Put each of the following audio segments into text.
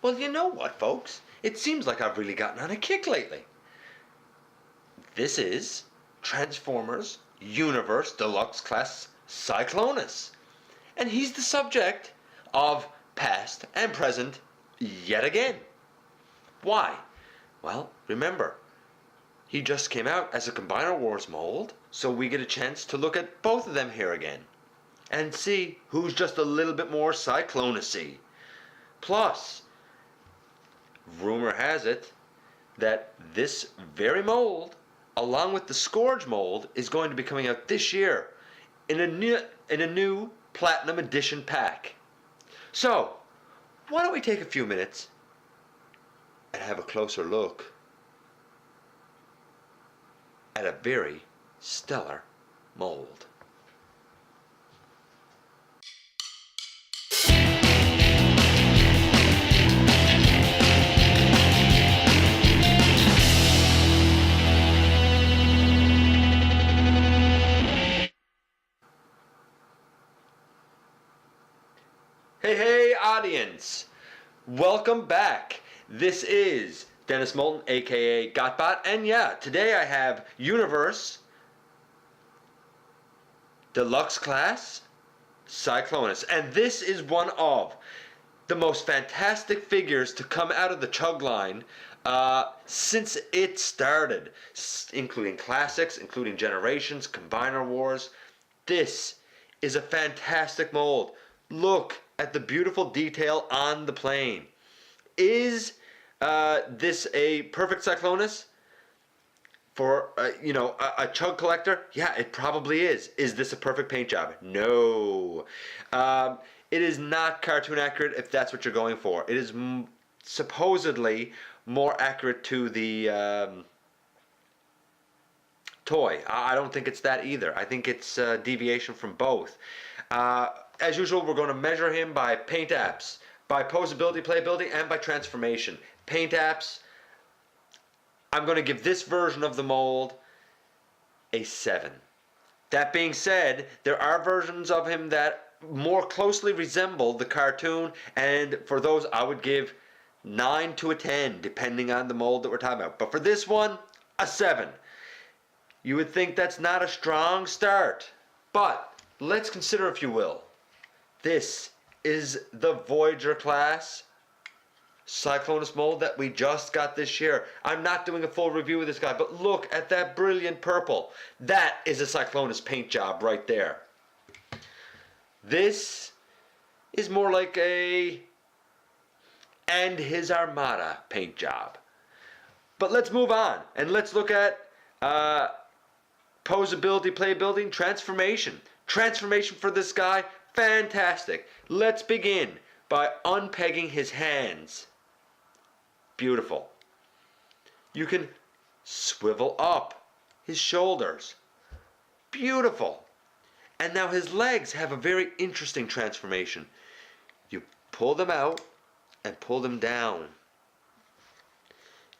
Well, you know what, folks? It seems like I've really gotten on a kick lately. This is Transformers Universe Deluxe Class Cyclonus. And he's the subject of past and present yet again. Why? Well, remember, he just came out as a Combiner Wars mold, so we get a chance to look at both of them here again and see who's just a little bit more Cyclonus-y. Plus, rumor has it that this very mold, along with the Scourge mold, is going to be coming out this year in a new Platinum Edition pack. So, why don't we take a few minutes and have a closer look at a very stellar mold. Hey audience, welcome back. This is Dennis Moulton, aka Gotbot, and yeah, today I have Universe Deluxe Class Cyclonus, and this is one of the most fantastic figures to come out of the Chug line since it started, including classics, including Generations, Combiner Wars. This is a fantastic mold. Look at the beautiful detail on the plane. Is this a perfect Cyclonus for a Chug collector? Yeah, it probably is. Is this a perfect paint job? No. It is not cartoon accurate if that's what you're going for. It is supposedly more accurate to the toy. I don't think it's that either. I think it's a deviation from both. As usual, we're going to measure him by paint apps, by posability, playability, and by transformation. Paint apps, I'm going to give this version of the mold a 7. That being said, there are versions of him that more closely resemble the cartoon, and for those I would give 9 to a 10, depending on the mold that we're talking about. But for this one, a 7. You would think that's not a strong start, but let's consider, if you will, this is the Voyager class Cyclonus mold that we just got this year. I'm not doing a full review of this guy, but look at that brilliant purple. That is a Cyclonus paint job right there. This is more like a And His Armada paint job. But let's move on and let's look at posability, playability, transformation. Transformation for this guy, fantastic. Let's begin by unpegging his hands. Beautiful. You can swivel up his shoulders. Beautiful. And now his legs have a very interesting transformation. You pull them out and pull them down.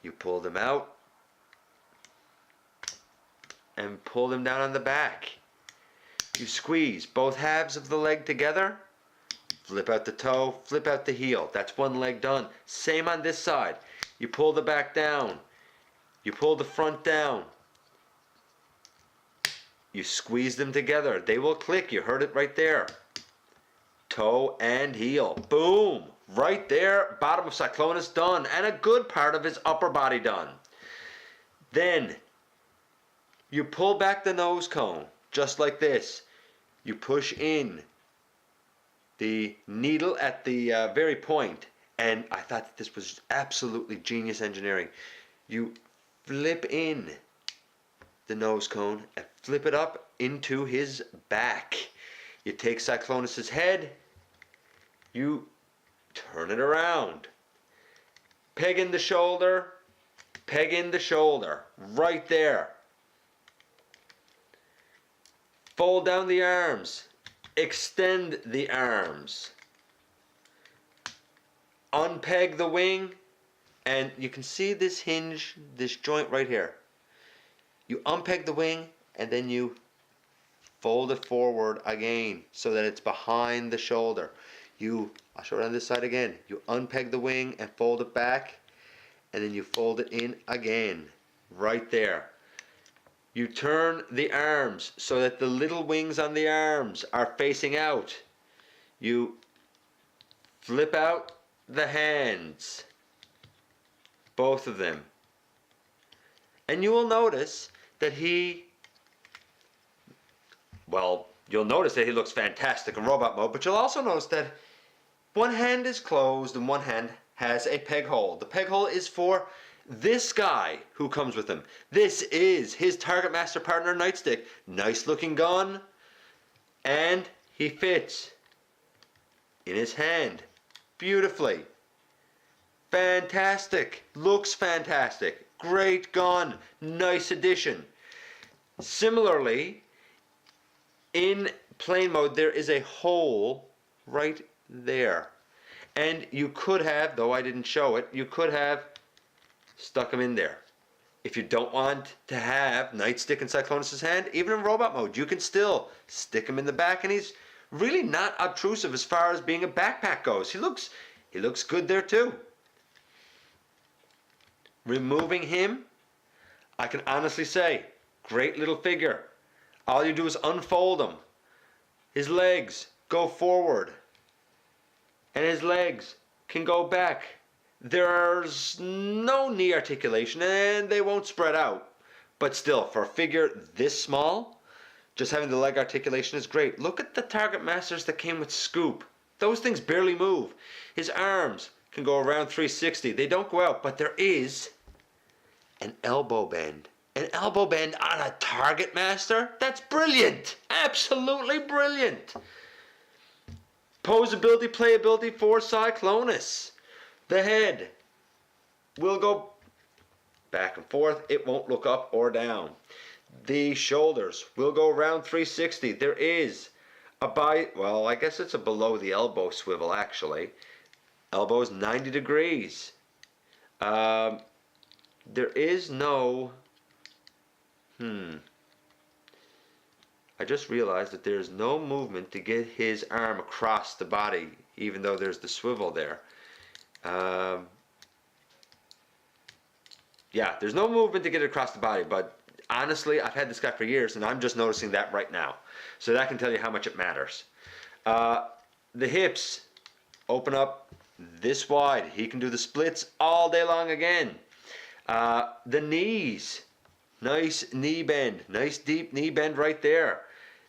You pull them out and pull them down on the back. You squeeze both halves of the leg together, flip out the toe, flip out the heel. That's one leg done. Same on this side. You pull the back down. You pull the front down. You squeeze them together. They will click. You heard it right there. Toe and heel. Boom! Right there. Bottom of Cyclonus done. And a good part of his upper body done. Then you pull back the nose cone just like this. You push in the needle at the very point, and I thought that this was absolutely genius engineering. You flip in the nose cone and flip it up into his back. You take Cyclonus's head, you turn it around, peg in the shoulder, right there. Fold down the arms, extend the arms, unpeg the wing, and you can see this hinge, this joint right here. You unpeg the wing and then you fold it forward again so that it's behind the shoulder. I'll show it on this side again. You unpeg the wing and fold it back, and then you fold it in again, right there. You turn the arms so that the little wings on the arms are facing out. You flip out the hands, both of them. And you will notice that you'll notice that he looks fantastic in robot mode, but you'll also notice that one hand is closed and one hand has a peg hole. The peg hole is for this guy who comes with him. This is his Target Master partner, Nightstick. Nice looking gun, and he fits in his hand beautifully. Fantastic. Looks fantastic. Great gun. Nice addition. Similarly, in plane mode, there is a hole right there. And you could have, though I didn't show it, you could have stuck him in there. If you don't want to have Nightstick in Cyclonus' hand, even in robot mode, you can still stick him in the back, and he's really not obtrusive as far as being a backpack goes. He looks good there too. Removing him, I can honestly say, great little figure. All you do is unfold him. His legs go forward, and his legs can go back. There's no knee articulation, and they won't spread out. But still, for a figure this small, just having the leg articulation is great. Look at the Target Masters that came with Scoop. Those things barely move. His arms can go around 360. They don't go out, but there is an elbow bend. An elbow bend on a Target Master? That's brilliant! Absolutely brilliant! Posability, playability for Cyclonus. The head will go back and forth. It won't look up or down. The shoulders will go around 360. There is I guess it's a below the elbow swivel actually. Elbow is 90 degrees. There is no... I just realized that there's no movement to get his arm across the body, even though there's the swivel there. Yeah, there's no movement to get it across the body, but honestly, I've had this guy for years, and I'm just noticing that right now. So that can tell you how much it matters. The hips open up this wide. He can do the splits all day long again. The knees, nice knee bend, nice deep knee bend right there.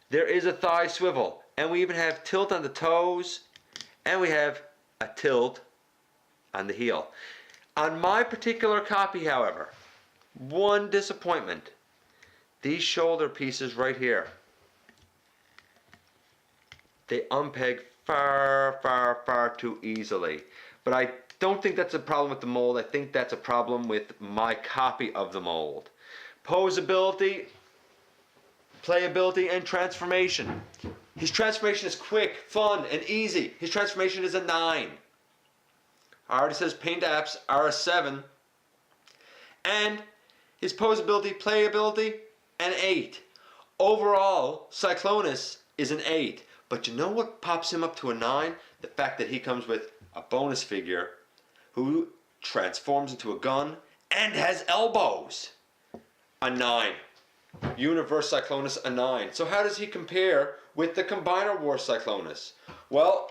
There is a thigh swivel, and we even have tilt on the toes, and we have a tilt on the heel. On my particular copy, however, one disappointment. These shoulder pieces right here, they unpeg far, far, far too easily. But I don't think that's a problem with the mold. I think that's a problem with my copy of the mold. Posability, playability, and transformation. His transformation is quick, fun, and easy. His transformation is a 9. Already says paint apps are a 7. And his posability, playability, an 8. Overall, Cyclonus is an 8. But you know what pops him up to a 9? The fact that he comes with a bonus figure who transforms into a gun and has elbows. A 9. Universe Cyclonus, a 9. So how does he compare with the Combiner Wars Cyclonus? Well,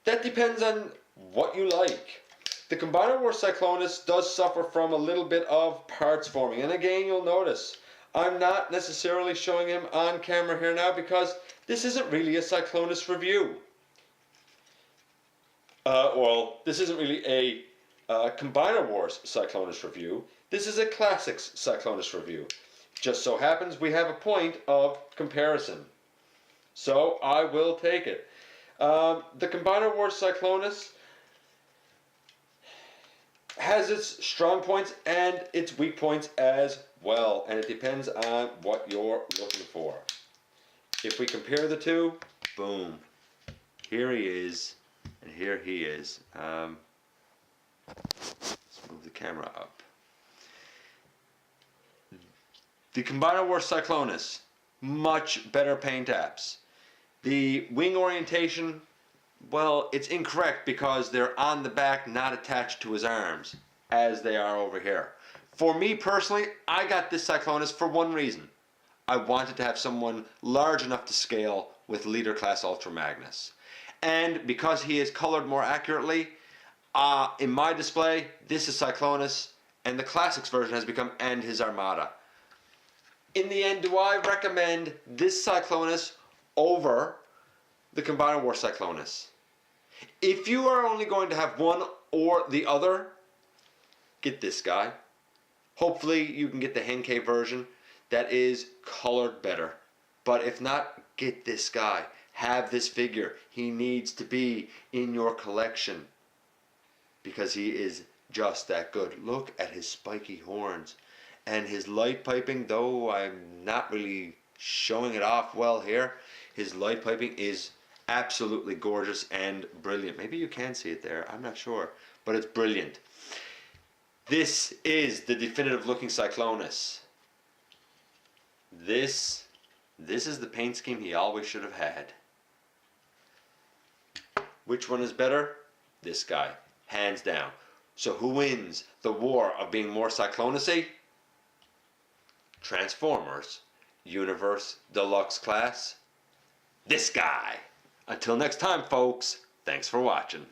that depends on what you like. The Combiner Wars Cyclonus does suffer from a little bit of parts forming. And again, you'll notice I'm not necessarily showing him on camera here now because this isn't really a Cyclonus review. This isn't really a Combiner Wars Cyclonus review. This is a Classics Cyclonus review. Just so happens we have a point of comparison. So I will take it. The Combiner Wars Cyclonus has its strong points and its weak points as well. And it depends on what you're looking for. If we compare the two, boom. Here he is, and here he is. Let's move the camera up. The Combiner Wars Cyclonus, much better paint apps. The wing orientation, Well, it's incorrect because they're on the back, not attached to his arms, as they are over here. For me personally, I got this Cyclonus for one reason. I wanted to have someone large enough to scale with Leader Class Ultra Magnus. And because he is colored more accurately, in my display, this is Cyclonus, and the Classics version has become And His Armada. In the end, do I recommend this Cyclonus over the Combiner War Cyclonus? If you are only going to have one or the other, get this guy. Hopefully you can get the Henkei version that is colored better. But if not, get this guy. Have this figure. He needs to be in your collection because he is just that good. Look at his spiky horns and his light piping, though I'm not really showing it off well here. His light piping is absolutely gorgeous and brilliant. Maybe you can see it there, I'm not sure, but it's brilliant. This is the definitive looking Cyclonus. This is the paint scheme he always should have had. Which one is better? This guy, hands down. So who wins the war of being more Cyclonus-y? Transformers Universe Deluxe Class. This guy. Until next time, folks, thanks for watching.